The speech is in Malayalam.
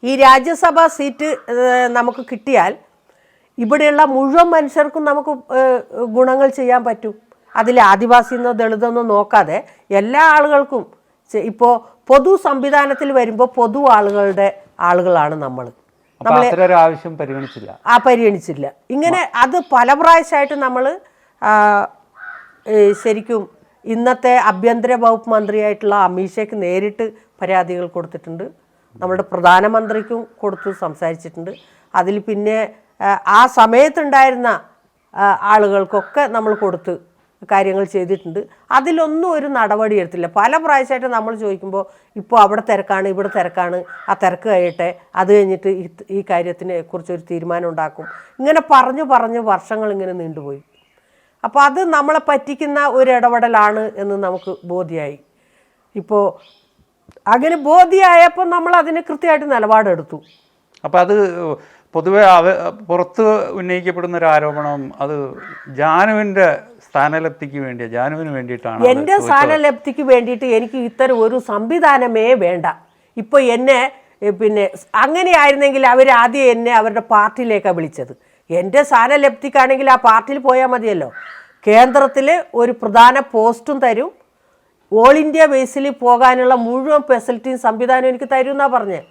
ഈ രാജ്യസഭാ സീറ്റ് നമുക്ക് കിട്ടിയാൽ ഇവിടെയുള്ള മുഴുവൻ മനുഷ്യർക്കും നമുക്ക് ഗുണങ്ങൾ ചെയ്യാൻ പറ്റും. അതിൽ ആദിവാസിന്നോ ദളിതെന്നോ നോക്കാതെ എല്ലാ ആളുകൾക്കും ഇപ്പോൾ പൊതു സംവിധാനത്തിൽ വരുമ്പോൾ പൊതു ആളുകളാണ് നമ്മൾ. ആവശ്യം പരിഗണിച്ചില്ല. ഇങ്ങനെ അത് പല പ്രാവശ്യമായിട്ട് നമ്മൾ ശരിക്കും ഇന്നത്തെ ആഭ്യന്തര വകുപ്പ് മന്ത്രിയായിട്ടുള്ള അമിത്ഷയ്ക്ക് നേരിട്ട് പരാതികൾ കൊടുത്തിട്ടുണ്ട്. നമ്മുടെ പ്രധാനമന്ത്രിക്കും കൊടുത്ത് സംസാരിച്ചിട്ടുണ്ട്. അതിൽ പിന്നെ ആ സമയത്തുണ്ടായിരുന്ന ആളുകൾക്കൊക്കെ നമ്മൾ കൊടുത്ത് കാര്യങ്ങൾ ചെയ്തിട്ടുണ്ട്. അതിലൊന്നും ഒരു നടപടി എടുത്തില്ല. പല പ്രാവശ്യമായിട്ട് നമ്മൾ ചോദിക്കുമ്പോൾ ഇപ്പോൾ അവിടെ തിരക്കാണ്, ഇവിടെ തിരക്കാണ്, ആ തിരക്ക് കഴിയട്ടെ, അത് കഴിഞ്ഞിട്ട് ഈ കാര്യത്തിനെ കുറിച്ചൊരു തീരുമാനം ഉണ്ടാക്കും. ഇങ്ങനെ പറഞ്ഞ് വർഷങ്ങൾ ഇങ്ങനെ നീണ്ടുപോയി. അപ്പോൾ അത് നമ്മളെ പറ്റിക്കുന്ന ഒരു ഇടപെടലാണ് എന്ന് നമുക്ക് ബോധ്യമായി. ഇപ്പോൾ അങ്ങനെ ബോധ്യമായപ്പോൾ നമ്മൾ അതിന് കൃത്യമായിട്ട് നിലപാടെടുത്തു. അപ്പോൾ അത് പൊതുവെ പുറത്ത് ഉന്നയിക്കപ്പെടുന്ന ഒരു ആരോപണം അത് ജാനുവിൻ്റെ സ്ഥാനലബ്ധിക്ക് വേണ്ടി, ജാനുവിന് വേണ്ടിയിട്ടാണ്. എൻ്റെ സ്ഥാനലബ്ധിക്ക് വേണ്ടിയിട്ട് എനിക്ക് ഇത്തരം ഒരു സംവിധാനമേ വേണ്ട. ഇപ്പോൾ എന്നെ പിന്നെ അങ്ങനെയായിരുന്നെങ്കിൽ അവർ ആദ്യം എന്നെ അവരുടെ പാർട്ടിയിലേക്കാണ് വിളിച്ചത്. എൻ്റെ സ്ഥാനലബ്ധിക്കാണെങ്കിൽ ആ പാർട്ടിയിൽ പോയാൽ മതിയല്ലോ. കേന്ദ്രത്തിൽ ഒരു പ്രധാന പോസ്റ്റും തരും, ഓൾ ഇന്ത്യ ബേസിൽ പോകാനുള്ള മുഴുവൻ ഫെസിലിറ്റിയും സംവിധാനവും എനിക്ക് തരും എന്നാണ് പറഞ്ഞത്.